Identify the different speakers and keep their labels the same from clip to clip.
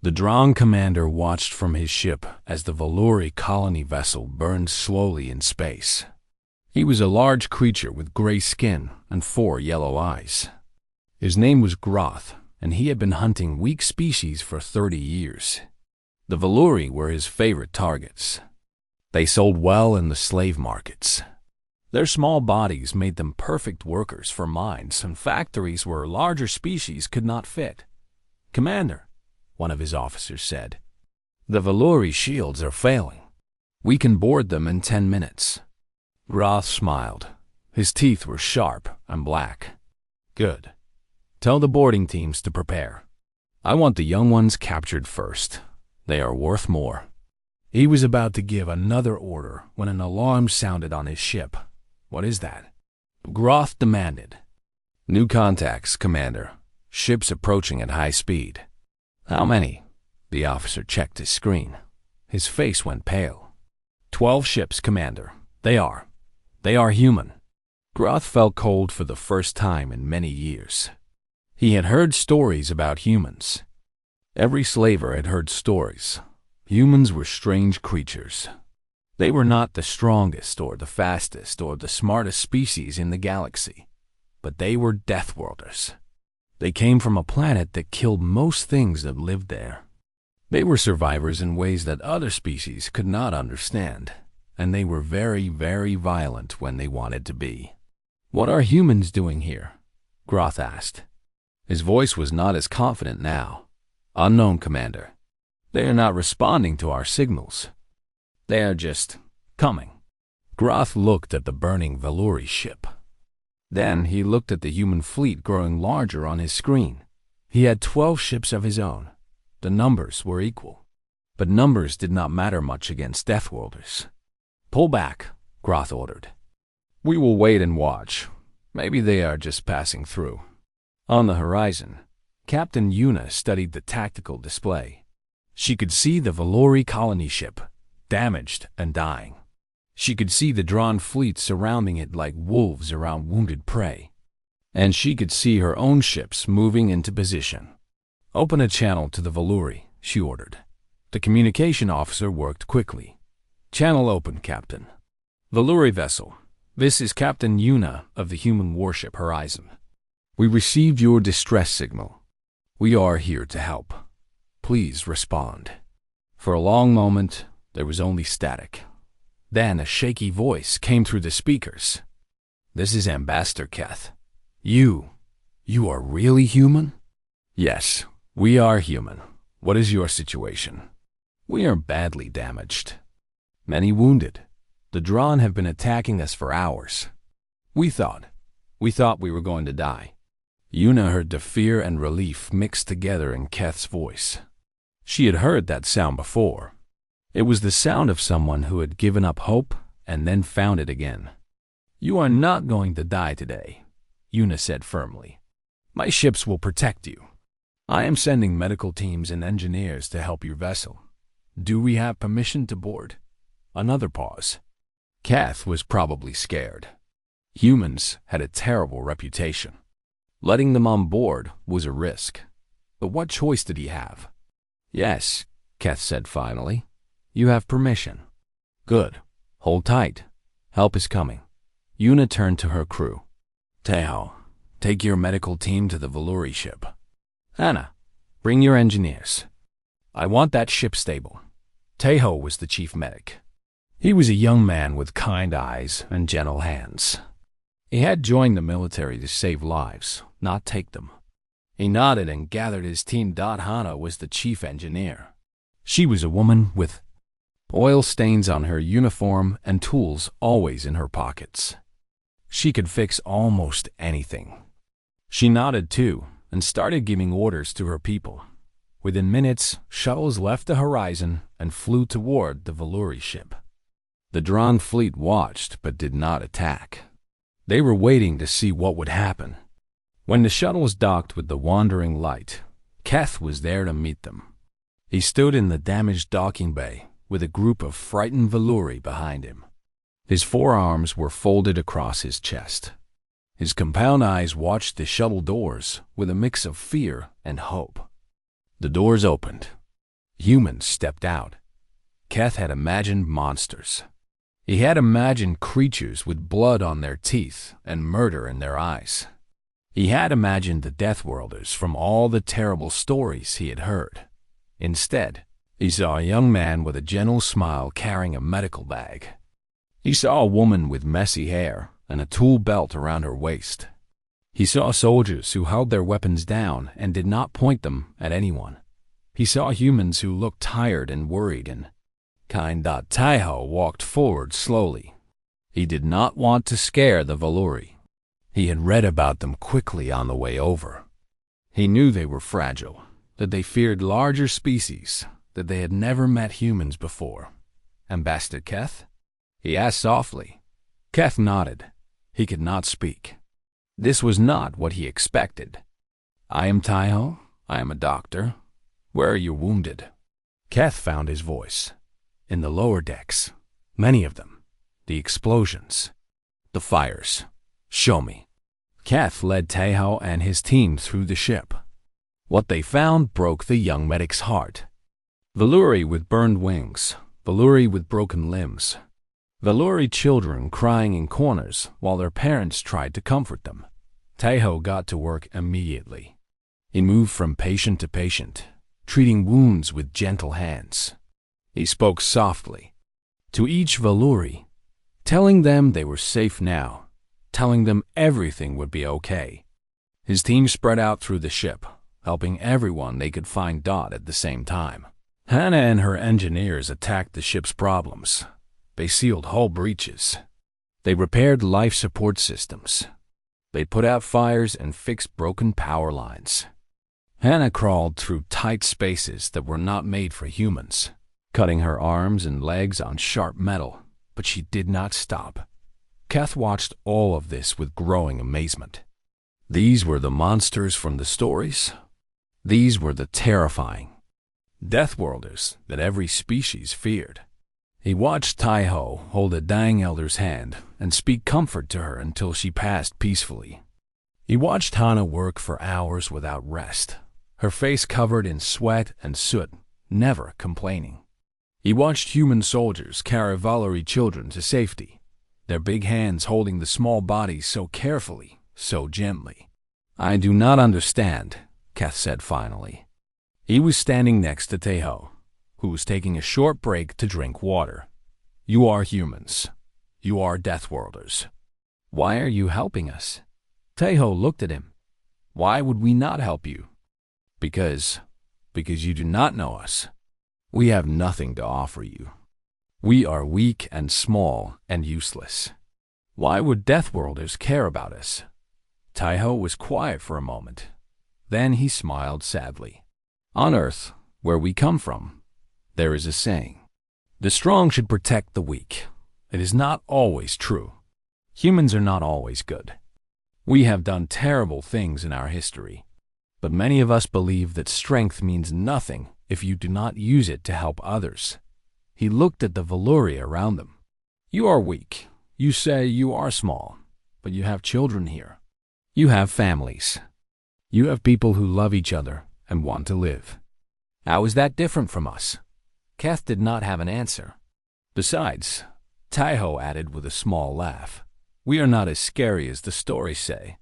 Speaker 1: The Drang commander watched from his ship as the Valori colony vessel burned slowly in space. He was a large creature with gray skin and 4 yellow eyes. His name was Groth, and he had been hunting weak species for 30 years. The Valori were his favorite targets. They sold well in the slave markets. Their small bodies made them perfect workers for mines and factories where larger species could not fit. "Commander," one of his officers said, "the Valori shields are failing. We can board them in 10 minutes. Groth smiled. His teeth were sharp and black. "Good. Tell the boarding teams to prepare. I want the young ones captured first. They are worth more." He was about to give another order when an alarm sounded on his ship. "What is that?" Groth demanded. "New contacts, Commander. Ships approaching at high speed." "How many?" The officer checked his screen. His face went pale. 12 ships, Commander. They are human." Groth felt cold for the first time in many years. He had heard stories about humans. Every slaver had heard stories. Humans were strange creatures. They were not the strongest or the fastest or the smartest species in the galaxy, but they were Deathworlders. They came from a planet that killed most things that lived there. They were survivors in ways that other species could not understand, and they were very, very violent when they wanted to be. "What are humans doing here?" Groth asked. His voice was not as confident now. "Unknown, Commander. They are not responding to our signals. They are just coming." Groth looked at the burning Valori ship. Then he looked at the human fleet growing larger on his screen. He had 12 ships of his own. The numbers were equal. But numbers did not matter much against Deathworlders. "Pull back," Groth ordered. "We will wait and watch. Maybe they are just passing through." On the horizon, Captain Yuna studied the tactical display. She could see the Valori colony ship, damaged and dying. She could see the drawn fleet surrounding it like wolves around wounded prey. And she could see her own ships moving into position. "Open a channel to the Valori," she ordered. The communication officer worked quickly. "Channel open, Captain." "Valori vessel, this is Captain Yuna of the human warship Horizon. We received your distress signal. We are here to help. Please respond." For a long moment, there was only static. Then a shaky voice came through the speakers. "This is Ambassador Keth. You are really human?" "Yes, we are human. What is your situation?" "We are badly damaged. Many wounded. The Drawn have been attacking us for hours. We thought we were going to die." Yuna heard the fear and relief mixed together in Keth's voice. She had heard that sound before. It was the sound of someone who had given up hope and then found it again. "You are not going to die today," Yuna said firmly. "My ships will protect you. I am sending medical teams and engineers to help your vessel. Do we have permission to board?" Another pause. Keth was probably scared. Humans had a terrible reputation. Letting them on board was a risk. But what choice did he have? "Yes," Keth said finally. "You have permission." "Good. Hold tight. Help is coming." Yuna turned to her crew. "Teho, take your medical team to the Valori ship. Anna, bring your engineers. I want that ship stable." Teho was the chief medic. He was a young man with kind eyes and gentle hands. He had joined the military to save lives, not take them. He nodded and gathered his team. Hana was the chief engineer. She was a woman with oil stains on her uniform and tools always in her pockets. She could fix almost anything. She nodded too and started giving orders to her people. Within minutes, shuttles left the horizon and flew toward the Valori ship. The Drawn fleet watched but did not attack. They were waiting to see what would happen. When the shuttles docked with the Wandering Light, Keth was there to meet them. He stood in the damaged docking bay with a group of frightened Valori behind him. His forearms were folded across his chest. His compound eyes watched the shuttle doors with a mix of fear and hope. The doors opened, Humans stepped out. Keth had imagined monsters. He had imagined creatures with blood on their teeth and murder in their eyes. He had imagined the Deathworlders from all the terrible stories he had heard. Instead, he saw a young man with a gentle smile carrying a medical bag. He saw a woman with messy hair and a tool belt around her waist. He saw soldiers who held their weapons down and did not point them at anyone. He saw humans who looked tired and worried, and kind. Taiho walked forward slowly. He did not want to scare the Valori. He had read about them quickly on the way over. He knew they were fragile, that they feared larger species, that they had never met humans before. Ambassador Keth? He asked softly. Keth nodded. He could not speak. This was not what he expected. I am Taiho. I am a doctor. Where are you wounded? Keth found his voice. In the lower decks. Many of them. The explosions. The fires. Show me. Keth led Taiho and his team through the ship. What they found broke the young medic's heart. Valori with burned wings. Valori with broken limbs. Valori children crying in corners while their parents tried to comfort them. Taiho got to work immediately. He moved from patient to patient, treating wounds with gentle hands. He spoke softly to each Valori, telling them they were safe now, telling them everything would be okay. His team spread out through the ship, helping everyone they could find at the same time. Hannah and her engineers attacked the ship's problems. They sealed hull breaches. They repaired life support systems. They put out fires and fixed broken power lines. Hannah crawled through tight spaces that were not made for humans, cutting her arms and legs on sharp metal, but she did not stop. Keth watched all of this with growing amazement. These were the monsters from the stories. These were the terrifying Deathworlders that every species feared. He watched Taiho hold a dying elder's hand and speak comfort to her until she passed peacefully. He watched Hannah work for hours without rest, her face covered in sweat and soot, never complaining. He watched human soldiers carry Valori children to safety, their big hands holding the small bodies so carefully, so gently. I do not understand, Keth said finally. He was standing next to Taiho, who was taking a short break to drink water. You are humans. You are Deathworlders. Why are you helping us? Taiho looked at him. Why would we not help you? Because you do not know us. We have nothing to offer you. We are weak and small and useless. Why would Deathworlders care about us? Taiho was quiet for a moment. Then he smiled sadly. On Earth, where we come from, there is a saying, the strong should protect the weak. It is not always true. Humans are not always good. We have done terrible things in our history, but many of us believe that strength means nothing if you do not use it to help others. He looked at the Valori around them. You are weak. You say you are small, but you have children here. You have families. You have people who love each other and want to live. How is that different from us? Keth did not have an answer. Besides, Taiho added with a small laugh, we are not as scary as the stories say.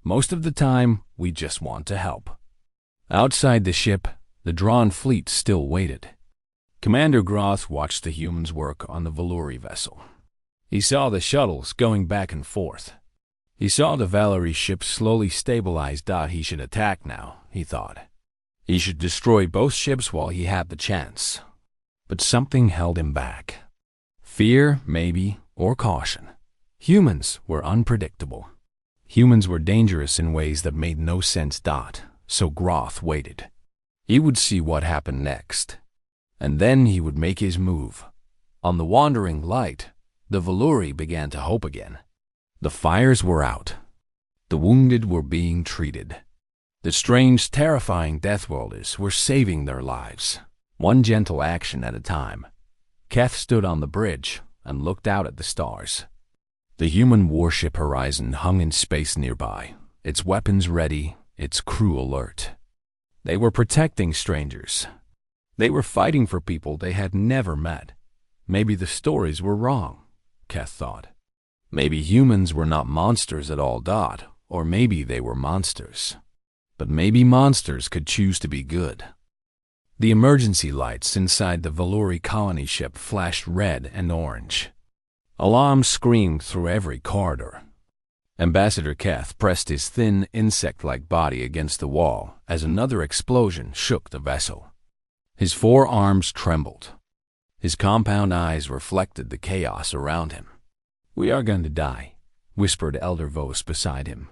Speaker 1: Most of the time, we just want to help. Outside the ship, the drawn fleet still waited. Commander Groth watched the humans work on the Valori vessel. He saw the shuttles going back and forth. He saw the Valori ship slowly stabilize. He should attack now, he thought. He should destroy both ships while he had the chance. But something held him back. Fear, maybe, or caution. Humans were unpredictable. Humans were dangerous in ways that made no sense. So Groth waited. He would see what happened next. And then he would make his move. On the wandering light, the Valori began to hope again. The fires were out. The wounded were being treated. The strange, terrifying Deathworlders were saving their lives, one gentle action at a time. Keth stood on the bridge and looked out at the stars. The human warship Horizon hung in space nearby, its weapons ready, its crew alert. They were protecting strangers. They were fighting for people they had never met. Maybe the stories were wrong, Keth thought. Maybe humans were not monsters at all, or maybe they were monsters. But maybe monsters could choose to be good. The emergency lights inside the Valori colony ship flashed red and orange. Alarms screamed through every corridor. Ambassador Keth pressed his thin, insect-like body against the wall as another explosion shook the vessel. His forearms trembled. His compound eyes reflected the chaos around him. "We are going to die," whispered Elder Vos beside him.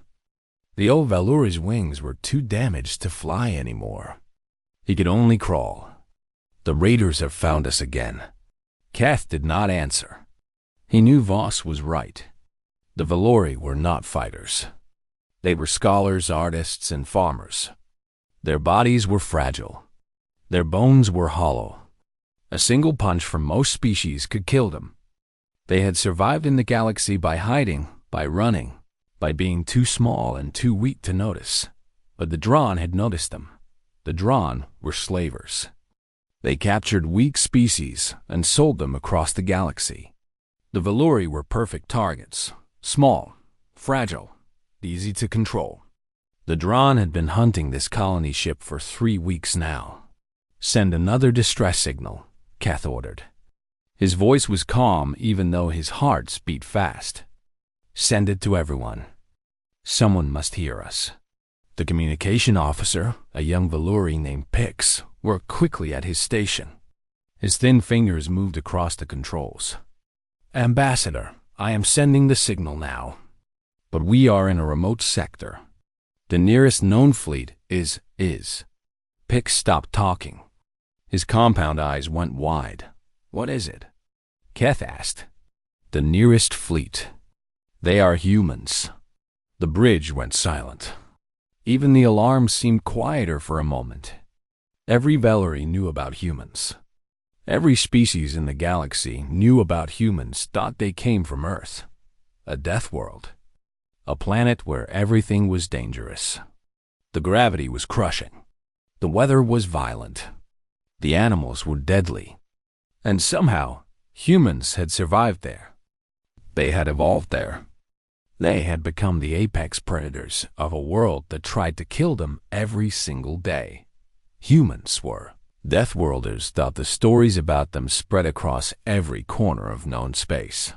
Speaker 1: The old Valori's wings were too damaged to fly anymore. He could only crawl. "The raiders have found us again." Keth did not answer. He knew Vos was right. The Valori were not fighters. They were scholars, artists, and farmers. Their bodies were fragile. Their bones were hollow. A single punch from most species could kill them. They had survived in the galaxy by hiding, by running, by being too small and too weak to notice. But the Drawn had noticed them. The Drawn were slavers. They captured weak species and sold them across the galaxy. The Valori were perfect targets, small, fragile, easy to control. The Drawn had been hunting this colony ship for 3 weeks now. "Send another distress signal," Keth ordered. His voice was calm even though his heart beat fast. "Send it to everyone. Someone must hear us." The communication officer, a young Valori named Pix, worked quickly at his station. His thin fingers moved across the controls. "Ambassador, I am sending the signal now. But we are in a remote sector. The nearest known fleet is. Pix stopped talking. His compound eyes went wide. "What is it?" Keth asked. "The nearest fleet. They are humans." The bridge went silent. Even the alarms seemed quieter for a moment. Every Valori knew about humans. Every species in the galaxy knew about humans, thought they came from Earth. A death world. A planet where everything was dangerous. The gravity was crushing. The weather was violent. The animals were deadly. And somehow, humans had survived there. They had evolved there. They had become the apex predators of a world that tried to kill them every single day. Humans were. Deathworlders thought the stories about them spread across every corner of known space.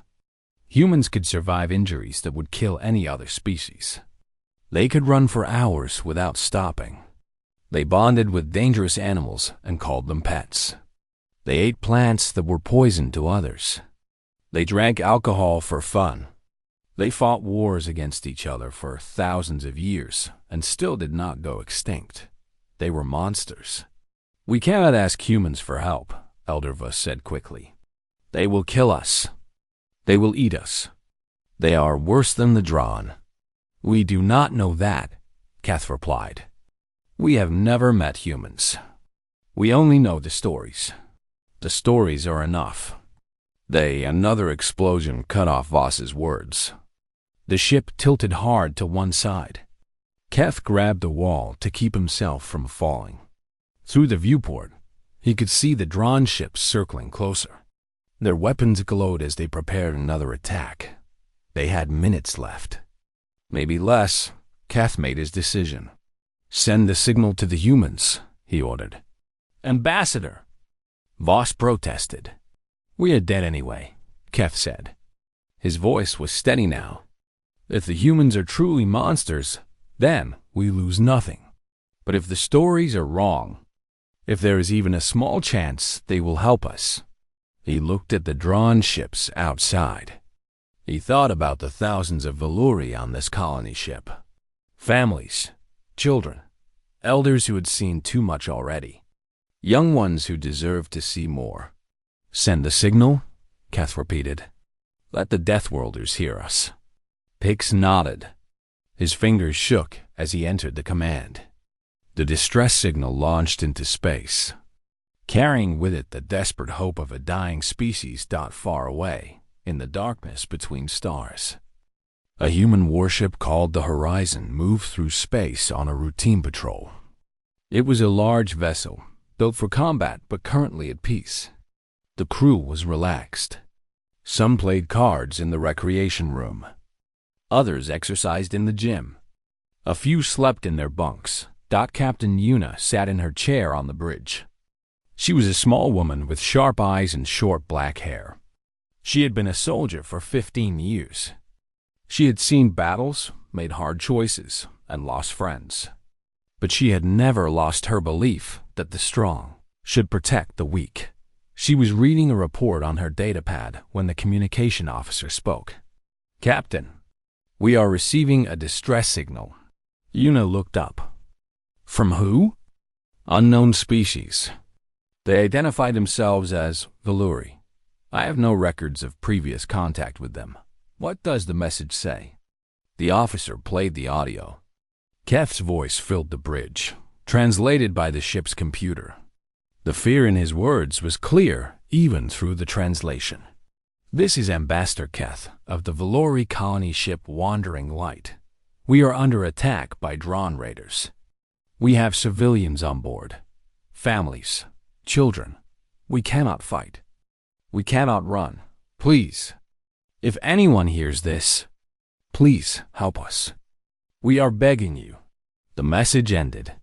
Speaker 1: Humans could survive injuries that would kill any other species. They could run for hours without stopping. They bonded with dangerous animals and called them pets. They ate plants that were poison to others. They drank alcohol for fun. They fought wars against each other for thousands of years and still did not go extinct. They were monsters. "We cannot ask humans for help," Elder Vos said quickly. "They will kill us. They will eat us. They are worse than the Drawn." "We do not know that," Keth replied. "We have never met humans. We only know the stories. The stories are enough." Another explosion cut off Vos's words. The ship tilted hard to one side. Keth grabbed the wall to keep himself from falling. Through the viewport, he could see the Drawn ships circling closer. Their weapons glowed as they prepared another attack. They had minutes left. Maybe less. Keth made his decision. "Send the signal to the humans," he ordered. "Ambassador!" Vos protested. "We are dead anyway," Keth said. His voice was steady now. "If the humans are truly monsters, then we lose nothing. But if the stories are wrong, if there is even a small chance they will help us." He looked at the Drawn ships outside. He thought about the thousands of Valori on this colony ship. Families, children, elders who had seen too much already. Young ones who deserved to see more. "Send the signal," Keth repeated. "Let the Deathworlders hear us." Pix nodded. His fingers shook as he entered the command. The distress signal launched into space, carrying with it the desperate hope of a dying species far away, in the darkness between stars. A human warship called the Horizon moved through space on a routine patrol. It was a large vessel, built for combat but currently at peace. The crew was relaxed. Some played cards in the recreation room. Others exercised in the gym. A few slept in their bunks. Captain Yuna sat in her chair on the bridge. She was a small woman with sharp eyes and short black hair. She had been a soldier for 15 years. She had seen battles, made hard choices, and lost friends. But she had never lost her belief that the strong should protect the weak. She was reading a report on her datapad when the communication officer spoke. "Captain, we are receiving a distress signal." Yuna looked up. "From who?" "Unknown species. They identify themselves as Valuri. I have no records of previous contact with them." "What does the message say?" The officer played the audio. Keth's voice filled the bridge, translated by the ship's computer. The fear in his words was clear even through the translation. "This is Ambassador Keth of the Valuri colony ship Wandering Light. We are under attack by drone raiders. We have civilians on board. Families, children. We cannot fight. We cannot run. Please, if anyone hears this, please help us. We are begging you." The message ended.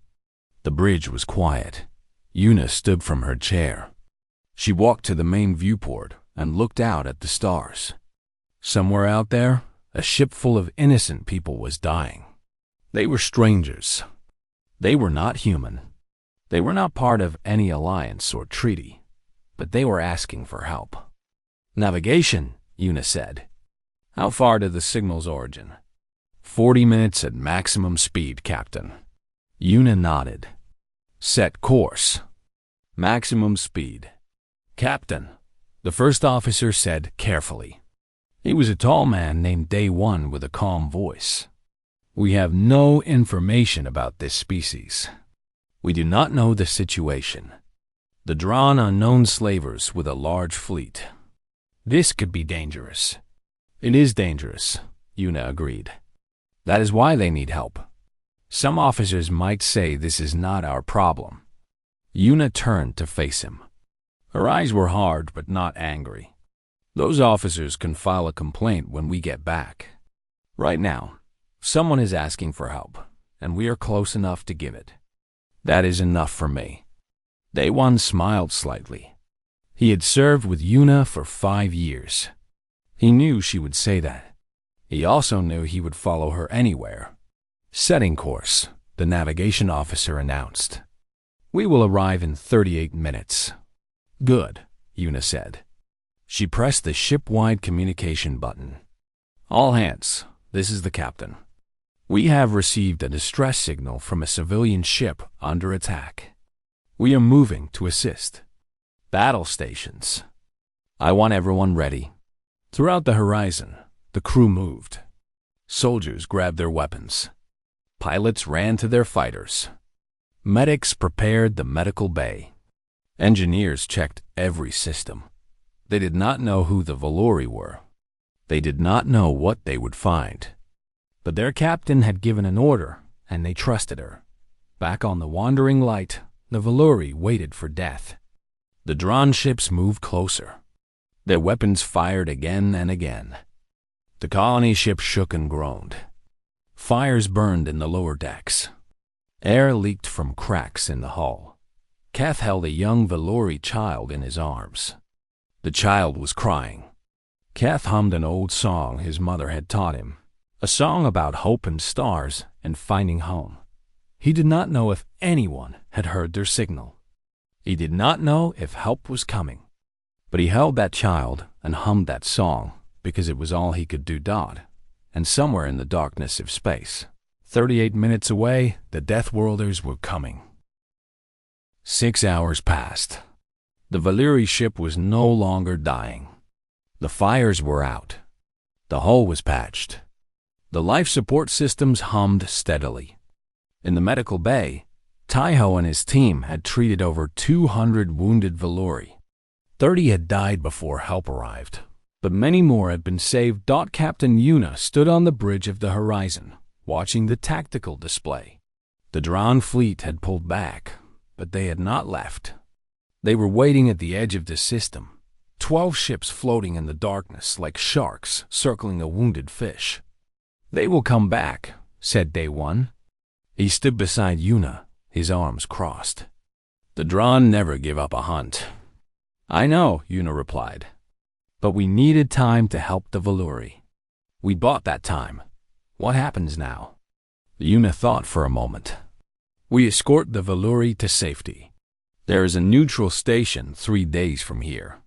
Speaker 1: The bridge was quiet. Yuna stood from her chair. She walked to the main viewport and looked out at the stars. Somewhere out there, a ship full of innocent people was dying. They were strangers. They were not human. They were not part of any alliance or treaty, but they were asking for help. "Navigation," Yuna said. "How far to the signal's origin?" 40 minutes at maximum speed, Captain." Yuna nodded. "Set course." "Maximum speed." "Captain," the first officer said carefully. He was a tall man named Day One with a calm voice. "We have no information about this species. We do not know the situation. The drawn unknown slavers with a large fleet. This could be dangerous." "It is dangerous," Yuna agreed. "That is why they need help. Some officers might say this is not our problem." Yuna turned to face him. Her eyes were hard but not angry. "Those officers can file a complaint when we get back. Right now, someone is asking for help, and we are close enough to give it. That is enough for me." Day One smiled slightly. He had served with Yuna for 5 years. He knew she would say that. He also knew he would follow her anywhere. "Setting course," the navigation officer announced. "We will arrive in 38 minutes. "Good," Yuna said. She pressed the ship-wide communication button. "All hands, this is the captain. We have received a distress signal from a civilian ship under attack. We are moving to assist. Battle stations. I want everyone ready." Throughout the horizon, the crew moved. Soldiers grabbed their weapons. Pilots ran to their fighters. Medics prepared the medical bay. Engineers checked every system. They did not know who the Valuri were. They did not know what they would find. But their captain had given an order, and they trusted her. Back on the Wandering Light, the Valuri waited for death. The drawn ships moved closer. Their weapons fired again and again. The colony ship shook and groaned. Fires burned in the lower decks. Air leaked from cracks in the hull. Keth held a young Valuri child in his arms. The child was crying. Keth hummed an old song his mother had taught him, a song about hope and stars and finding home. He did not know if anyone had heard their signal. He did not know if help was coming. But he held that child and hummed that song because it was all he could do. And somewhere in the darkness of space, 38 minutes away, the Deathworlders were coming. 6 hours passed. The Valuri ship was no longer dying. The fires were out. The hull was patched. The life support systems hummed steadily. In the medical bay, Taiho and his team had treated over 200 wounded Valuri. 30 had died before help arrived, but many more had been saved. Captain Yuna stood on the bridge of the horizon, watching the tactical display. The Dran fleet had pulled back. but they had not left. They were waiting at the edge of the system, 12 ships floating in the darkness like sharks circling a wounded fish. "They will come back," said Day One. He stood beside Yuna, his arms crossed. "The Drawn never give up a hunt." "I know," Yuna replied. "But we needed time to help the Valuri. We bought that time. What happens now?" Yuna thought for a moment. "We escort the Valuri to safety. There is a neutral station 3 days from here.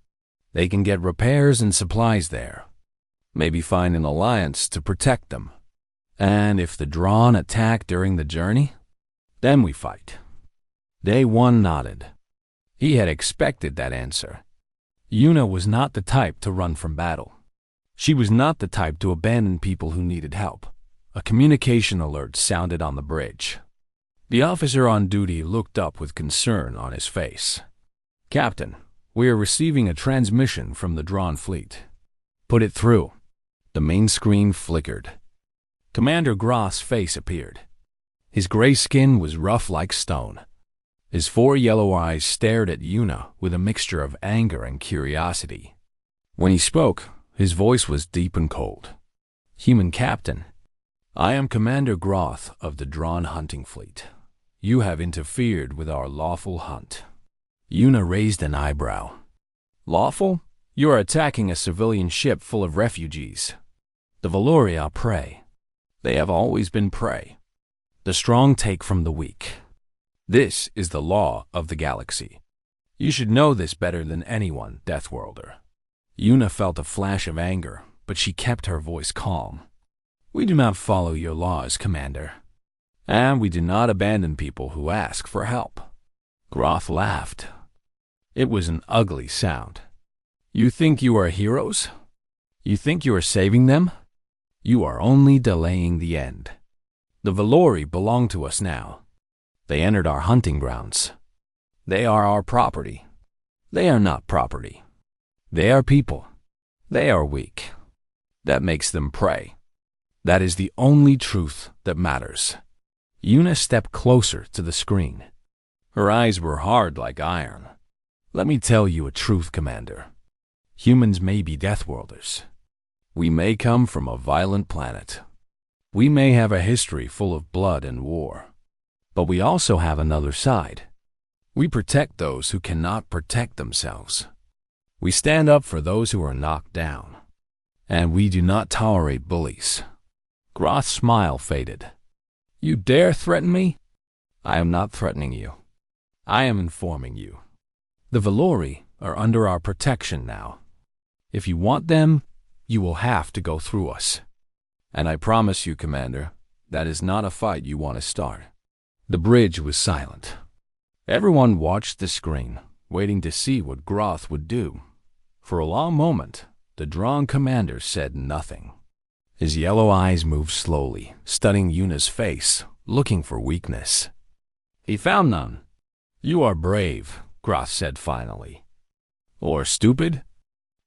Speaker 1: They can get repairs and supplies there. Maybe find an alliance to protect them. And if the Drawn attack during the journey, then we fight." Day One nodded. He had expected that answer. Yuna was not the type to run from battle. She was not the type to abandon people who needed help. A communication alert sounded on the bridge. The officer on duty looked up with concern on his face. "Captain, we are receiving a transmission from the Drawn fleet." "Put it through." The main screen flickered. Commander Groth's face appeared. His gray skin was rough like stone. His 4 yellow eyes stared at Yuna with a mixture of anger and curiosity. When he spoke, his voice was deep and cold. "Human Captain, I am Commander Groth of the Drawn hunting fleet. You have interfered with our lawful hunt." Yuna raised an eyebrow. "Lawful? You are attacking a civilian ship full of refugees. The Valuri are prey. They have always been prey. The strong take from the weak. This is the law of the galaxy. You should know this better than anyone, Deathworlder." Yuna felt a flash of anger, but she kept her voice calm. "We do not follow your laws, Commander. And we do not abandon people who ask for help." Groth laughed. It was an ugly sound. "You think you are heroes? You think you are saving them? You are only delaying the end. The Valuri belong to us now. They entered our hunting grounds. They are our property. They are not property. They are people. They are weak. That makes them prey. That is the only truth that matters." Yuna stepped closer to the screen. Her eyes were hard like iron. "Let me tell you a truth, Commander. Humans may be Deathworlders. We may come from a violent planet. We may have a history full of blood and war. But we also have another side. We protect those who cannot protect themselves. We stand up for those who are knocked down. And we do not tolerate bullies." Groth's smile faded. "You dare threaten me?" "I am not threatening you. I am informing you. The Valuri are under our protection now. If you want them, you will have to go through us. And I promise you, Commander, that is not a fight you want to start." The bridge was silent. Everyone watched the screen, waiting to see what Groth would do. For a long moment, the Drawn commander said nothing. His yellow eyes moved slowly, studying Yuna's face, looking for weakness. He found none. "You are brave," Groth said finally. "Or stupid?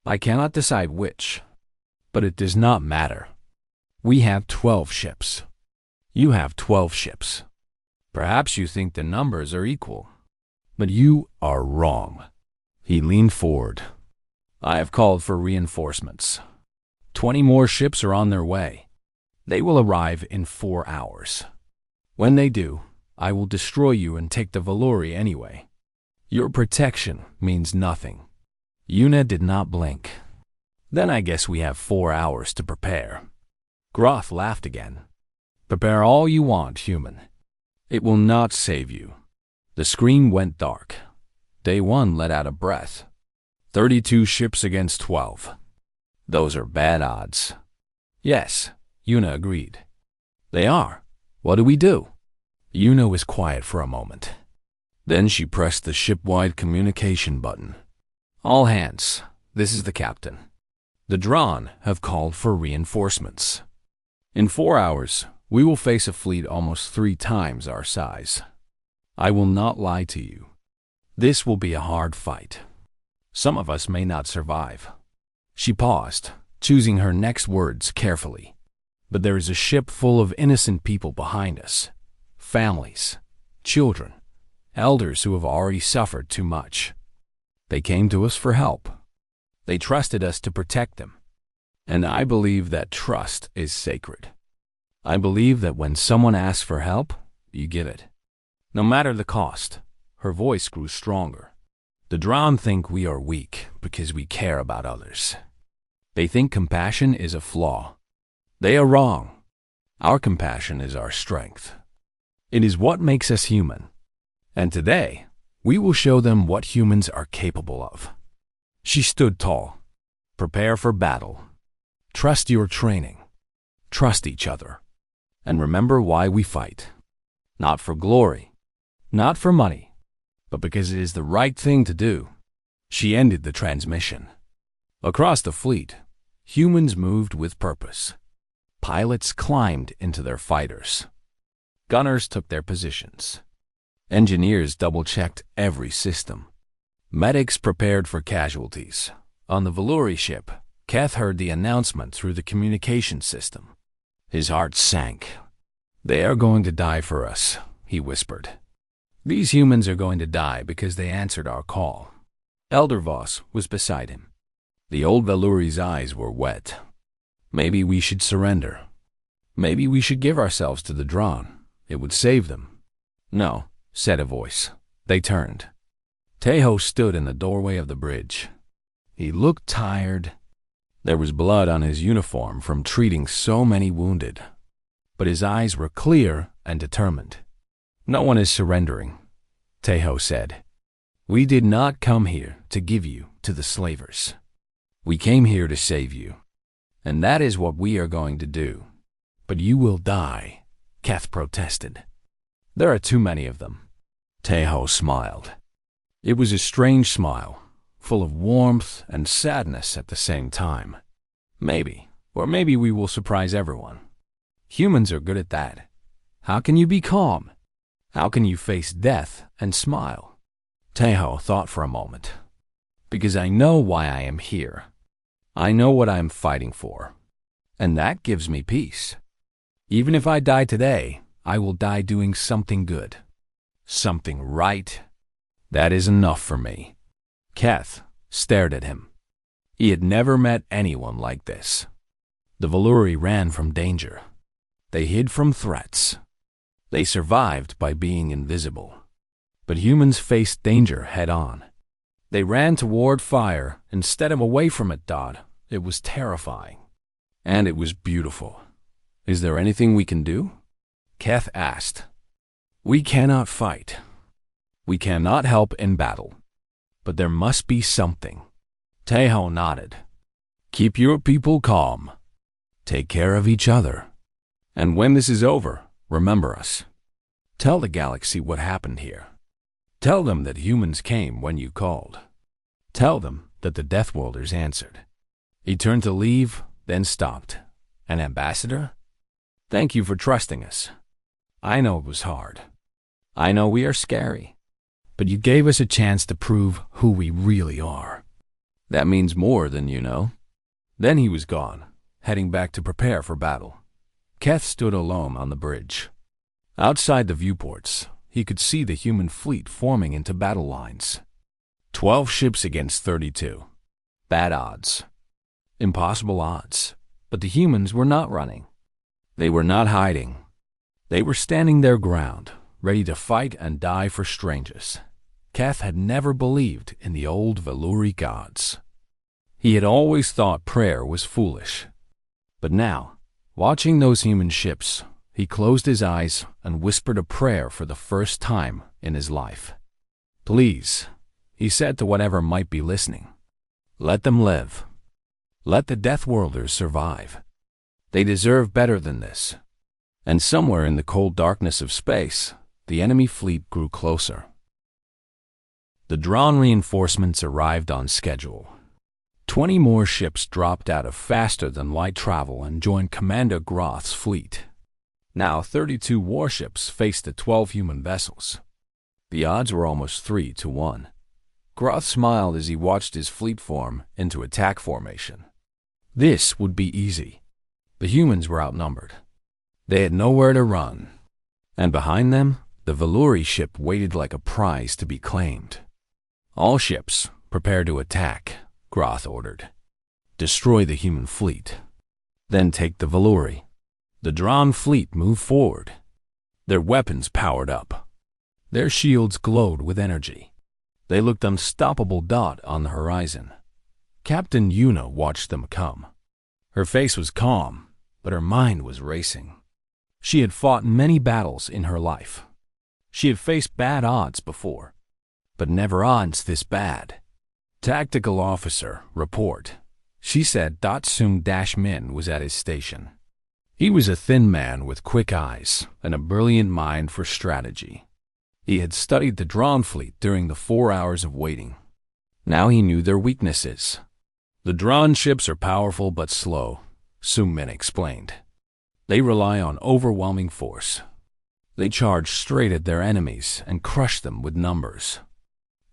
Speaker 1: I cannot decide which. But it does not matter. We have 12 ships. You have 12 ships. Perhaps you think the numbers are equal. But you are wrong." He leaned forward. "I have called for reinforcements. 20 more ships are on their way. They will arrive in 4 hours. When they do, I will destroy you and take the Valuri anyway. Your protection means nothing." Yuna did not blink. "Then I guess we have 4 hours to prepare." Groth laughed again. "Prepare all you want, human. It will not save you." The screen went dark. Day One let out a breath. 32 ships against 12. Those are bad odds. "Yes," Yuna agreed. "They are. What do we do?" Yuna was quiet for a moment. Then she pressed the ship-wide communication button. "All hands, this is the captain. The Drawn have called for reinforcements. In 4 hours, we will face a fleet almost 3 times our size. I will not lie to you. This will be a hard fight. Some of us may not survive." She paused, choosing her next words carefully. "But there is a ship full of innocent people behind us. Families, children, elders who have already suffered too much. They came to us for help. They trusted us to protect them. And I believe that trust is sacred. I believe that when someone asks for help, you give it. No matter the cost. Her voice grew stronger. The Drown think we are weak because we care about others. They think compassion is a flaw. They are wrong. Our compassion is our strength. It is what makes us human. And today, we will show them what humans are capable of. She stood tall. Prepare for battle. Trust your training. Trust each other. And remember why we fight. Not for glory. Not for money. But because it is the right thing to do. She ended the transmission. Across the fleet, humans moved with purpose. Pilots climbed into their fighters. Gunners took their positions. Engineers double-checked every system. Medics prepared for casualties. On the Valuri ship, Keth heard the announcement through the communication system. His heart sank. They are going to die for us, he whispered. These humans are going to die because they answered our call. Elder Voss was beside him. The old Valuri's eyes were wet. Maybe we should surrender. Maybe we should give ourselves to the Drawn. It would save them. No, said a voice. They turned. Tejo stood in the doorway of the bridge. He looked tired. There was blood on his uniform from treating so many wounded. But his eyes were clear and determined. No one is surrendering, Tejo said. We did not come here to give you to the slavers. We came here to save you. And that is what we are going to do. But you will die, Keth protested. There are too many of them. Tejo smiled. It was a strange smile, full of warmth and sadness at the same time. Maybe, or maybe we will surprise everyone. Humans are good at that. How can you be calm? How can you face death and smile? Tejo thought for a moment. Because I know why I am here. I know what I am fighting for. And that gives me peace. Even if I die today, I will die doing something good. Something right. That is enough for me. Keth stared at him. He had never met anyone like this. The Valuri ran from danger. They hid from threats. They survived by being invisible. But humans faced danger head-on. They ran toward fire instead of away from it, Dodd. It was terrifying. And it was beautiful. Is there anything we can do? Keth asked. We cannot fight. We cannot help in battle. But there must be something. Tejo nodded. Keep your people calm. Take care of each other. And when this is over, remember us. Tell the galaxy what happened here. Tell them that humans came when you called. Tell them that the Deathworlders answered. He turned to leave, then stopped. An ambassador? Thank you for trusting us. I know it was hard. I know we are scary. But you gave us a chance to prove who we really are. That means more than you know. Then he was gone, heading back to prepare for battle. Keth stood alone on the bridge. Outside the viewports, he could see the human fleet forming into battle lines. 12 ships against 32. Bad odds. Impossible odds. But the humans were not running. They were not hiding. They were standing their ground, ready to fight and die for strangers. Keth had never believed in the old Valuri gods. He had always thought prayer was foolish. But now, watching those human ships, he closed his eyes and whispered a prayer for the first time in his life. Please, he said to whatever might be listening, let them live. Let the Deathworlders survive. They deserve better than this. And somewhere in the cold darkness of space, the enemy fleet grew closer. The drawn reinforcements arrived on schedule. 20 more ships dropped out of faster-than-light travel and joined Commander Groth's fleet. Now 32 warships faced the 12 human vessels. The odds were almost 3 to 1. Groth smiled as he watched his fleet form into attack formation. This would be easy. The humans were outnumbered. They had nowhere to run. And behind them, The Valori ship waited like a prize to be claimed. "All ships, prepare to attack," Groth ordered. "Destroy the human fleet. Then take the Valori." The Dron fleet moved forward, their weapons powered up. Their shields glowed with energy. They looked unstoppable dot on the horizon. Captain Yuna watched them come. Her face was calm, but her mind was racing. She had fought many battles in her life. She had faced bad odds before, but never odds this bad. "Tactical officer, report," she said. Sung-Min was at his station. He was a thin man with quick eyes and a brilliant mind for strategy. He had studied the Dron fleet during the 4 hours of waiting. Now he knew their weaknesses. "The Dron ships are powerful but slow," Sung-Min explained. "They rely on overwhelming force. They charge straight at their enemies and crush them with numbers.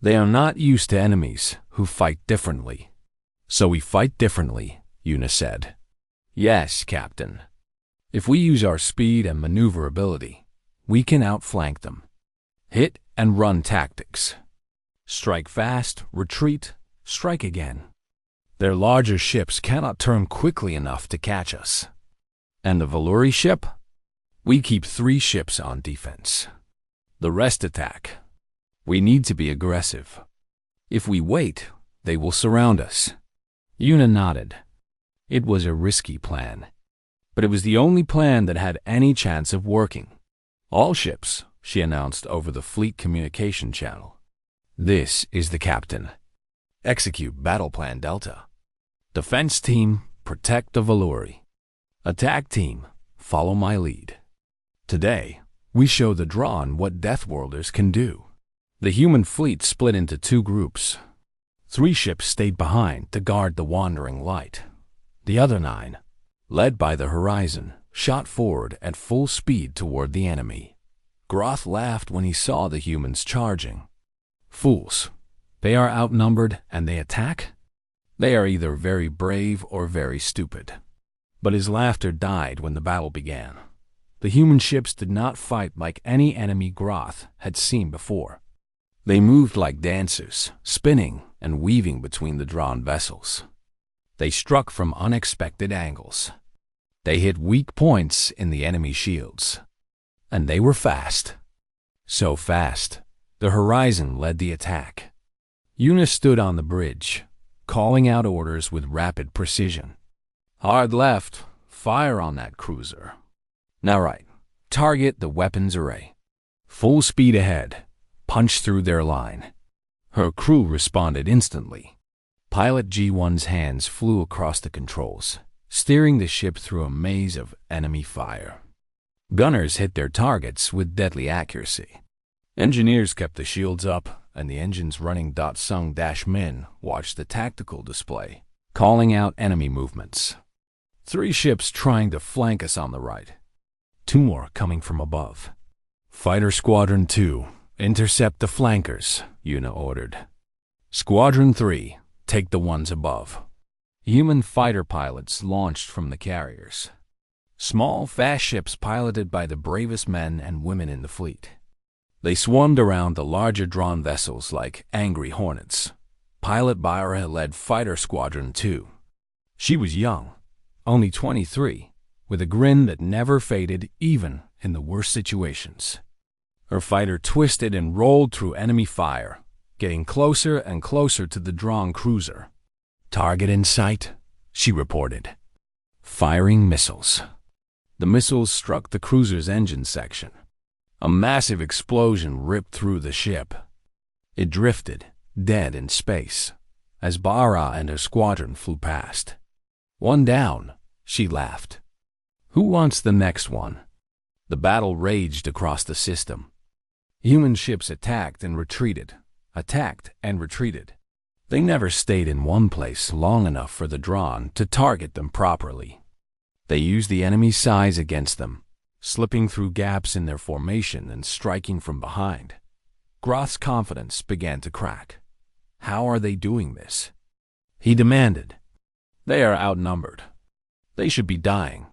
Speaker 1: They are not used to enemies who fight differently." "So we fight differently," Yuna said. "Yes, Captain. If we use our speed and maneuverability, we can outflank them. Hit and run tactics. Strike fast, retreat, strike again. Their larger ships cannot turn quickly enough to catch us. And the Valori ship? We keep 3 ships on defense. The rest attack. We need to be aggressive. If we wait, they will surround us." Yuna nodded. It was a risky plan, but it was the only plan that had any chance of working. "All ships," she announced over the fleet communication channel. "This is the captain. Execute Battle Plan Delta. Defense team, protect the Valori. Attack team, follow my lead. Today, we show the Dron what Deathworlders can do." The human fleet split into 2 groups. 3 ships stayed behind to guard the wandering light. The other 9, led by the Horizon, shot forward at full speed toward the enemy. Groth laughed when he saw the humans charging. "Fools. They are outnumbered and they attack? They are either very brave or very stupid." But his laughter died when the battle began. The human ships did not fight like any enemy Groth had seen before. They moved like dancers, spinning and weaving between the drawn vessels. They struck from unexpected angles. They hit weak points in the enemy shields. And they were fast. So fast, the Horizon led the attack. Yuna stood on the bridge, calling out orders with rapid precision. "Hard left, fire on that cruiser. Now right, target the weapons array. Full speed ahead, punch through their line." Her crew responded instantly. Pilot G1's hands flew across the controls, steering the ship through a maze of enemy fire. Gunners hit their targets with deadly accuracy. Engineers kept the shields up, and the engines running. Sung-Min watched the tactical display, calling out enemy movements. 3 ships trying to flank us on the right. 2 more coming from above. "Fighter Squadron 2, intercept the flankers," Yuna ordered. "Squadron 3, take the ones above." Human fighter pilots launched from the carriers. Small, fast ships piloted by the bravest men and women in the fleet. They swarmed around the larger drawn vessels like angry hornets. Pilot Byra led Fighter Squadron 2. She was young, only 23, with a grin that never faded even in the worst situations. Her fighter twisted and rolled through enemy fire, getting closer and closer to the drawn cruiser. "Target in sight," she reported. Firing missiles. The missiles struck the cruiser's engine section. A massive explosion ripped through the ship. It drifted, dead in space, as Bara and her squadron flew past. "One down," she laughed. "Who wants the next one?" The battle raged across the system. Human ships attacked and retreated, attacked and retreated. They never stayed in one place long enough for the Dron to target them properly. They used the enemy's size against them, slipping through gaps in their formation and striking from behind. Groth's confidence began to crack. How are they doing this? He demanded. "They are outnumbered. They should be dying.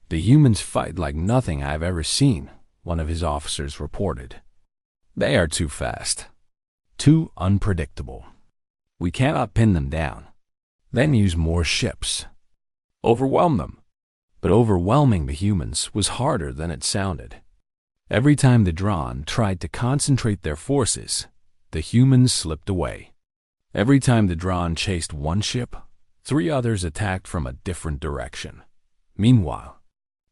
Speaker 1: The humans fight like nothing I've ever seen," one of his officers reported. They are too fast, too unpredictable. We cannot pin them down. Then use more ships. Overwhelm them. But overwhelming the humans was harder than it sounded. Every time the Dron tried to concentrate their forces, the humans slipped away. Every time the Dron chased one ship, 3 others attacked from a different direction. Meanwhile,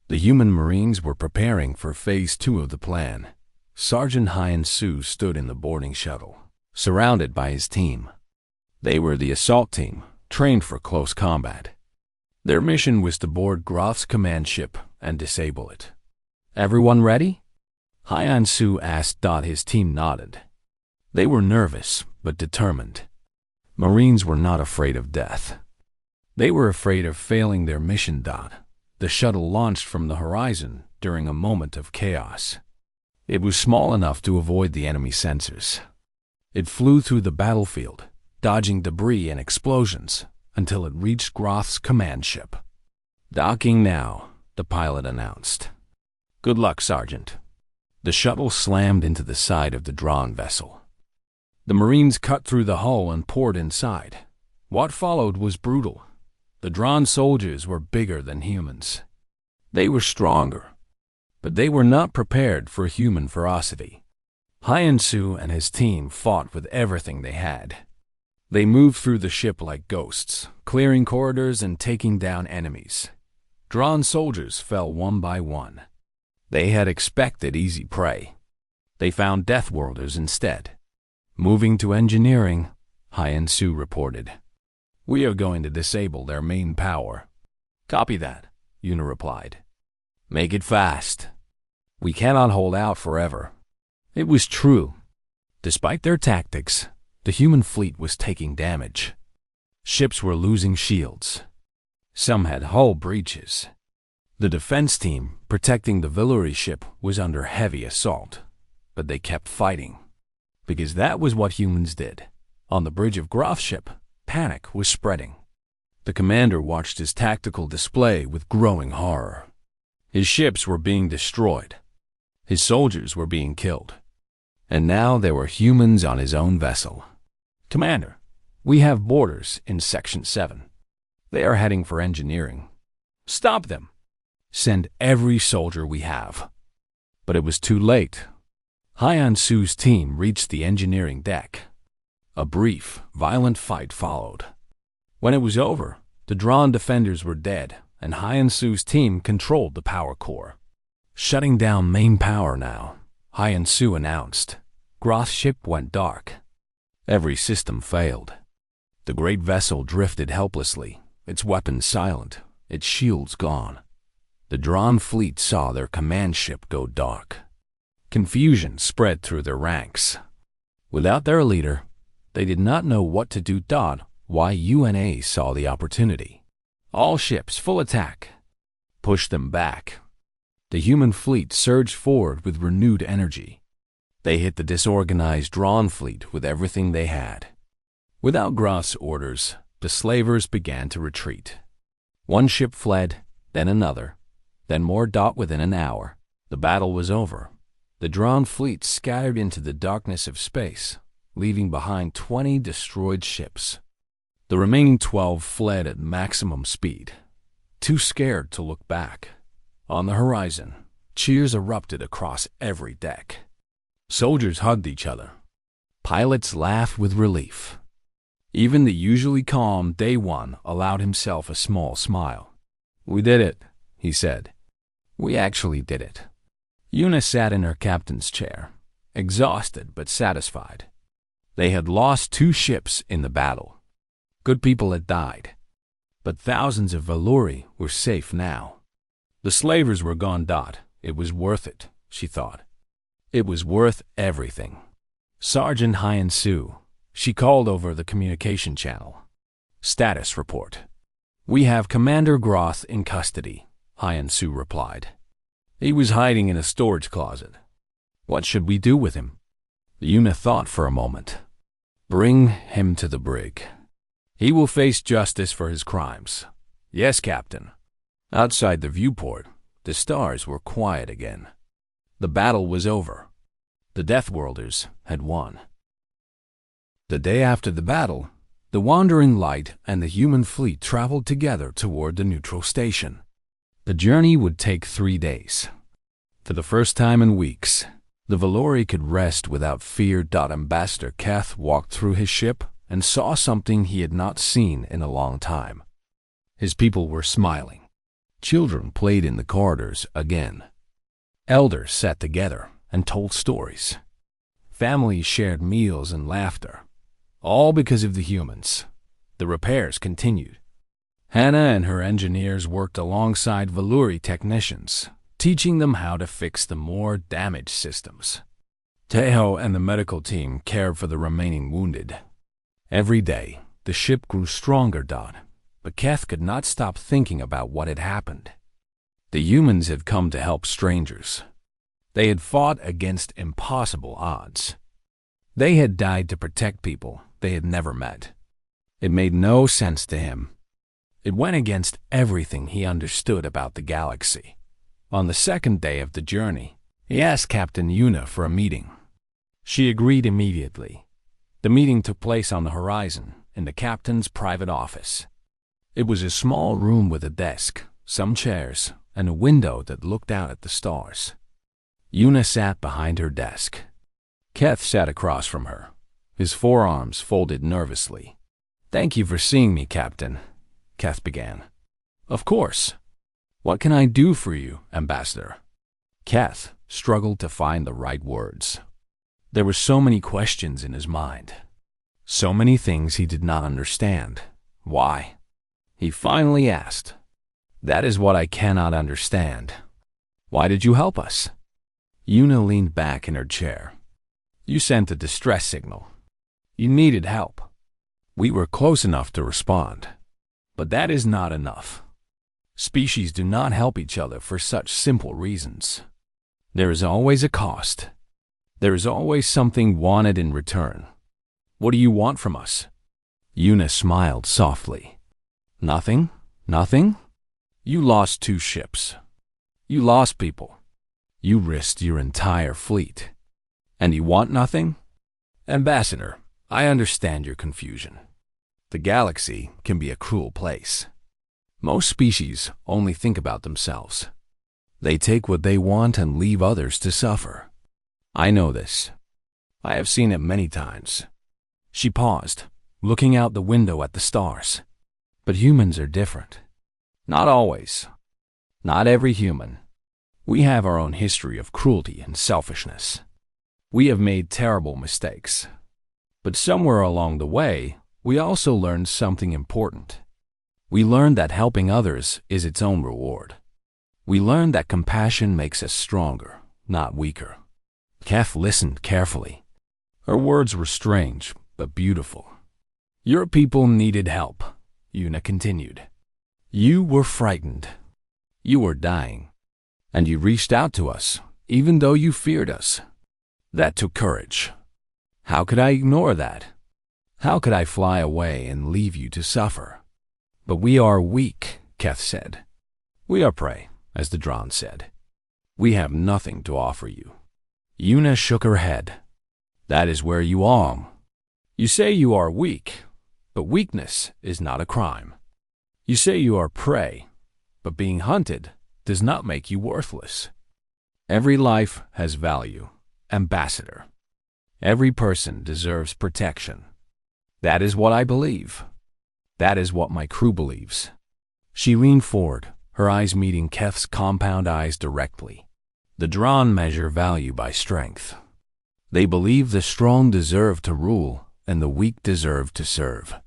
Speaker 1: the human Marines were preparing for Phase 2 of the plan. Sergeant Hyan Su stood in the boarding shuttle, surrounded by his team. They were the assault team, trained for close combat. Their mission was to board Groth's command ship and disable it. Everyone ready? Hyan Su asked. His team nodded. They were nervous, but determined. Marines were not afraid of death. They were afraid of failing their mission. The shuttle launched from the horizon during a moment of chaos. It was small enough to avoid the enemy sensors. It flew through the battlefield, dodging debris and explosions, until it reached Groth's command ship. Docking now, the pilot announced. Good luck, Sergeant. The shuttle slammed into the side of the Dron vessel. The Marines cut through the hull and poured inside. What followed was brutal. The Dron soldiers were bigger than humans. They were stronger, but they were not prepared for human ferocity. Hyan Su and his team fought with everything they had. They moved through the ship like ghosts, clearing corridors and taking down enemies. Dron soldiers fell one by one. They had expected easy prey. They found Deathworlders instead. Moving to engineering, Hyan Su reported. We are going to disable their main power. Copy that, Yuna replied. Make it fast. We cannot hold out forever. It was true. Despite their tactics, the human fleet was taking damage. Ships were losing shields. Some had hull breaches. The defense team protecting the Villuri ship was under heavy assault, but they kept fighting. Because that was what humans did. On the bridge of Groth's ship, panic was spreading. The commander watched his tactical display with growing horror. His ships were being destroyed. His soldiers were being killed. And now there were humans on his own vessel. Commander, we have boarders in Section 7. They are heading for engineering. Stop them. Send every soldier we have. But it was too late. Hyan Su's team reached the engineering deck. A brief, violent fight followed. When it was over, the Dron defenders were dead, and Hyan Su's team controlled the power core. Shutting down main power now, Hyan Su announced. Groth's ship went dark. Every system failed. The great vessel drifted helplessly, its weapons silent, its shields gone. The Dron fleet saw their command ship go dark. Confusion spread through their ranks. Without their leader, they did not know what to do. Why UNA saw the opportunity. All ships, full attack. Push them back. The human fleet surged forward with renewed energy. They hit the disorganized Dron fleet with everything they had. Without Groth's orders, the slavers began to retreat. One ship fled, then another, then more. Within an hour, the battle was over. The Dron fleet scattered into the darkness of space, leaving behind 20 destroyed ships. The remaining 12 fled at maximum speed, too scared to look back. On the horizon, cheers erupted across every deck. Soldiers hugged each other. Pilots laughed with relief. Even the usually calm Day One allowed himself a small smile. We did it, he said. We actually did it. Yuna sat in her captain's chair, exhausted but satisfied. They had lost 2 ships in the battle. Good people had died, but thousands of Villuri were safe now. The slavers were gone. It was worth it, she thought. It was worth everything. Sergeant Hyan Su, she called over the communication channel. Status report. We have Commander Groth in custody, Hyan Su replied. He was hiding in a storage closet. What should we do with him? Yuna thought for a moment. Bring him to the brig. He will face justice for his crimes. Yes, Captain. Outside the viewport, the stars were quiet again. The battle was over. The Deathworlders had won. The day after the battle, the Wandering Light and the human fleet traveled together toward the neutral station. The journey would take 3 days. For the first time in weeks, the Valori could rest without fear. Ambassador Keth walked through his ship and saw something he had not seen in a long time. His people were smiling. Children played in the corridors again. Elders sat together and told stories. Families shared meals and laughter, all because of the humans. The repairs continued. Hannah and her engineers worked alongside Valori technicians, teaching them how to fix the more damaged systems. Tejo and the medical team cared for the remaining wounded. Every day, the ship grew stronger, but Keth could not stop thinking about what had happened. The humans had come to help strangers. They had fought against impossible odds. They had died to protect people they had never met. It made no sense to him. It went against everything he understood about the galaxy. On the second day of the journey, he asked Captain Yuna for a meeting. She agreed immediately. The meeting took place on the horizon, in the captain's private office. It was a small room with a desk, some chairs, and a window that looked out at the stars. Yuna sat behind her desk. Keth sat across from her, his forearms folded nervously. "Thank you for seeing me, Captain," Keth began. "Of course. What can I do for you, Ambassador?" Keth struggled to find the right words. There were so many questions in his mind. So many things he did not understand. Why? He finally asked, "That is what I cannot understand. Why did you help us?" Yuna leaned back in her chair. "You sent a distress signal. You needed help. We were close enough to respond. But that is not enough. Species do not help each other for such simple reasons. There is always a cost. There is always something wanted in return. What do you want from us?" Yuna smiled softly. "Nothing? Nothing? You lost 2 ships. You lost people. You risked your entire fleet. And you want nothing? Ambassador, I understand your confusion. The galaxy can be a cruel place. Most species only think about themselves. They take what they want and leave others to suffer. I know this. I have seen it many times." She paused, looking out the window at the stars. "But humans are different. Not always. Not every human. We have our own history of cruelty and selfishness. We have made terrible mistakes. But somewhere along the way, we also learned something important. We learned that helping others is its own reward. We learned that compassion makes us stronger, not weaker." Keth listened carefully. Her words were strange, but beautiful. "Your people needed help," Yuna continued. "You were frightened. You were dying. And you reached out to us, even though you feared us. That took courage. How could I ignore that? How could I fly away and leave you to suffer? But we are weak," Keth said. "We are prey, as the Dron said. We have nothing to offer you." Yuna shook her head. "That is where you are. You say you are weak, but weakness is not a crime. You say you are prey, but being hunted does not make you worthless. Every life has value, Ambassador. Every person deserves protection. That is what I believe. That is what my crew believes." She leaned forward, her eyes meeting Keth's compound eyes directly. The Dron measure value by strength. They believe the strong deserve to rule and the weak deserve to serve.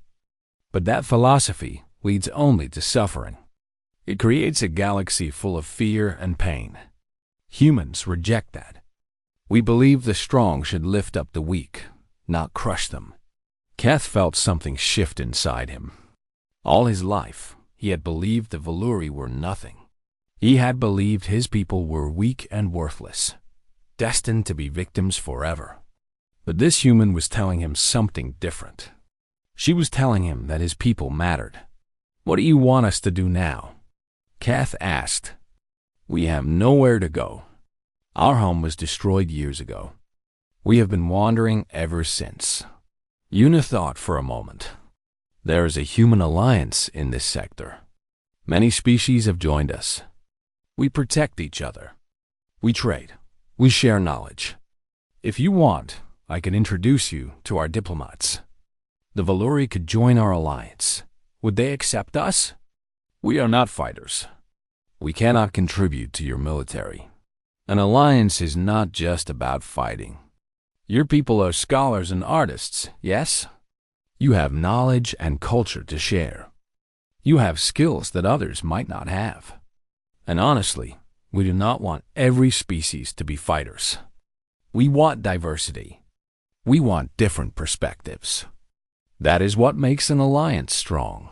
Speaker 1: But that philosophy leads only to suffering. It creates a galaxy full of fear and pain. Humans reject that. We believe the strong should lift up the weak, not crush them. Keth felt something shift inside him. All his life, he had believed the Valori were nothing. He had believed his people were weak and worthless, destined to be victims forever. But this human was telling him something different. She was telling him that his people mattered. "What do you want us to do now?" Keth asked. "We have nowhere to go. Our home was destroyed years ago. We have been wandering ever since. Una thought for a moment. There is a human alliance in this sector. Many species have joined us. We protect each other. We trade. We share knowledge. If you want, I can introduce you to our diplomats. The Valori could join our alliance. Would they accept us? We are not fighters. We cannot contribute to your military. An alliance is not just about fighting. Your people are scholars and artists, yes? You have knowledge and culture to share. You have skills that others might not have. And honestly, we do not want every species to be fighters. We want diversity. We want different perspectives. That is what makes an alliance strong.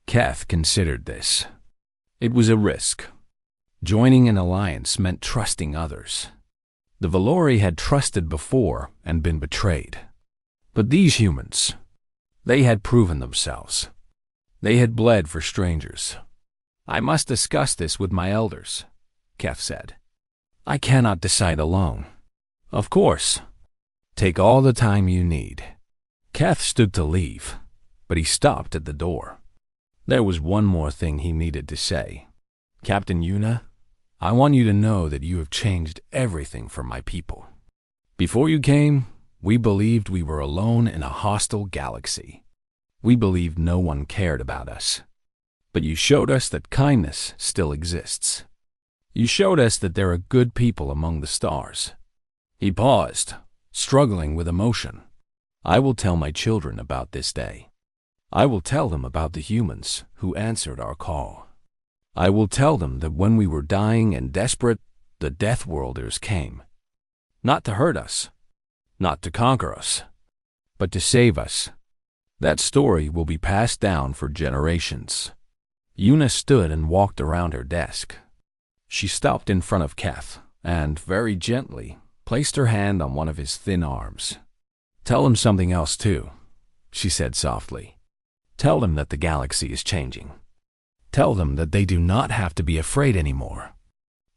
Speaker 1: Keth considered this. It was a risk. Joining an alliance meant trusting others. The Valori had trusted before and been betrayed. But these humans, they had proven themselves. They had bled for strangers. I must discuss this with my elders, Keth said. I cannot decide alone. Of course. Take all the time you need. Keth stood to leave, but he stopped at the door. There was one more thing he needed to say. Captain Una, I want you to know that you have changed everything for my people. Before you came, we believed we were alone in a hostile galaxy. We believed no one cared about us. But you showed us that kindness still exists. You showed us that there are good people among the stars. He paused, struggling with emotion. I will tell my children about this day. I will tell them about the humans who answered our call. I will tell them that when we were dying and desperate, the Deathworlders came. Not to hurt us, not to conquer us, but to save us. That story will be passed down for generations. Una stood and walked around her desk. She stopped in front of Keth and, very gently, placed her hand on one of his thin arms. Tell him something else too, she said softly. Tell them that the galaxy is changing. Tell them that they do not have to be afraid anymore.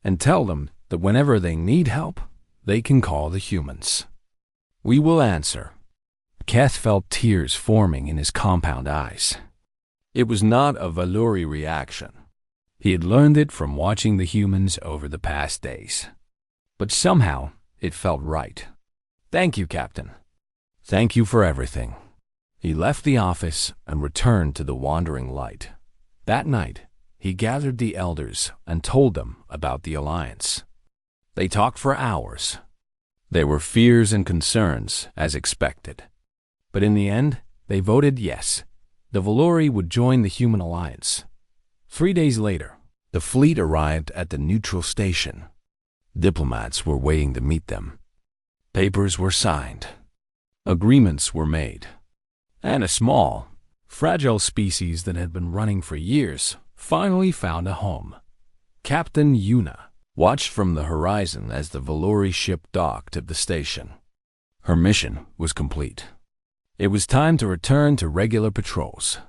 Speaker 1: And tell them that whenever they need help, they can call the humans. We will answer. Keth felt tears forming in his compound eyes. It was not a Valori reaction. He had learned it from watching the humans over the past days. But somehow, it felt right. Thank you, Captain. Thank you for everything. He left the office and returned to the Wandering Light. That night, he gathered the elders and told them about the alliance. They talked for hours. There were fears and concerns, as expected. But in the end, they voted yes. The Valori would join the human alliance. 3 days later, the fleet arrived at the neutral station. Diplomats were waiting to meet them. Papers were signed. Agreements were made. And a small, fragile species that had been running for years finally found a home. Captain Una watched from the horizon as the Valori ship docked at the station. Her mission was complete. It was time to return to regular patrols.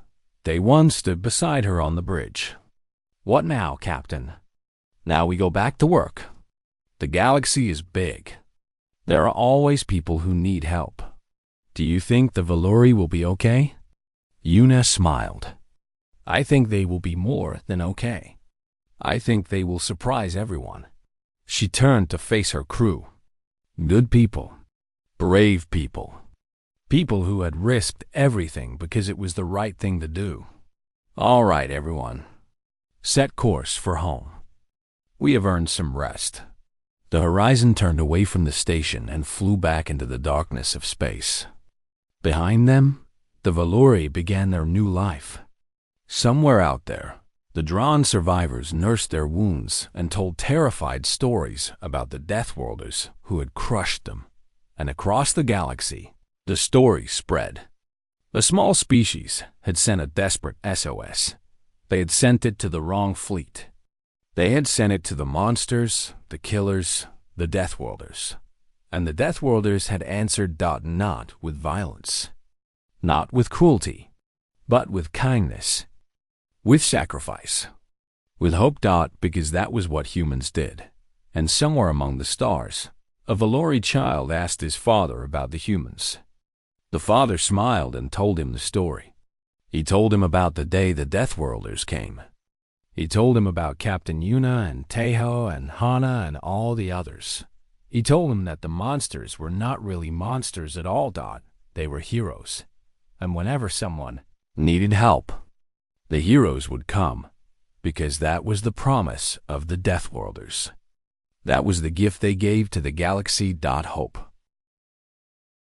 Speaker 1: Day 1 stood beside her on the bridge. What now, Captain? Now we go back to work. The galaxy is big. There are always people who need help. Do you think the Valori will be okay? Una smiled. I think they will be more than okay. I think they will surprise everyone. She turned to face her crew. Good people. Brave people. People who had risked everything because it was the right thing to do. All right, everyone. Set course for home. We have earned some rest. The horizon turned away from the station and flew back into the darkness of space. Behind them, the Valori began their new life. Somewhere out there, the drawn survivors nursed their wounds and told terrified stories about the Deathworlders who had crushed them. And across the galaxy, the story spread. A small species had sent a desperate SOS. They had sent it to the wrong fleet. They had sent it to the monsters, the killers, the Deathworlders. And the Deathworlders had answered not with violence, not with cruelty, but with kindness, with sacrifice, with hope because that was what humans did, And somewhere among the stars, a Valori child asked his father about the humans. The father smiled and told him the story. He told him about the day the Deathworlders came. He told him about Captain Yuna and Tejo and Hana and all the others. He told him that the monsters were not really monsters at all, they were heroes. And whenever someone needed help, the heroes would come, because that was the promise of the Deathworlders. That was the gift they gave to the galaxy. Hope.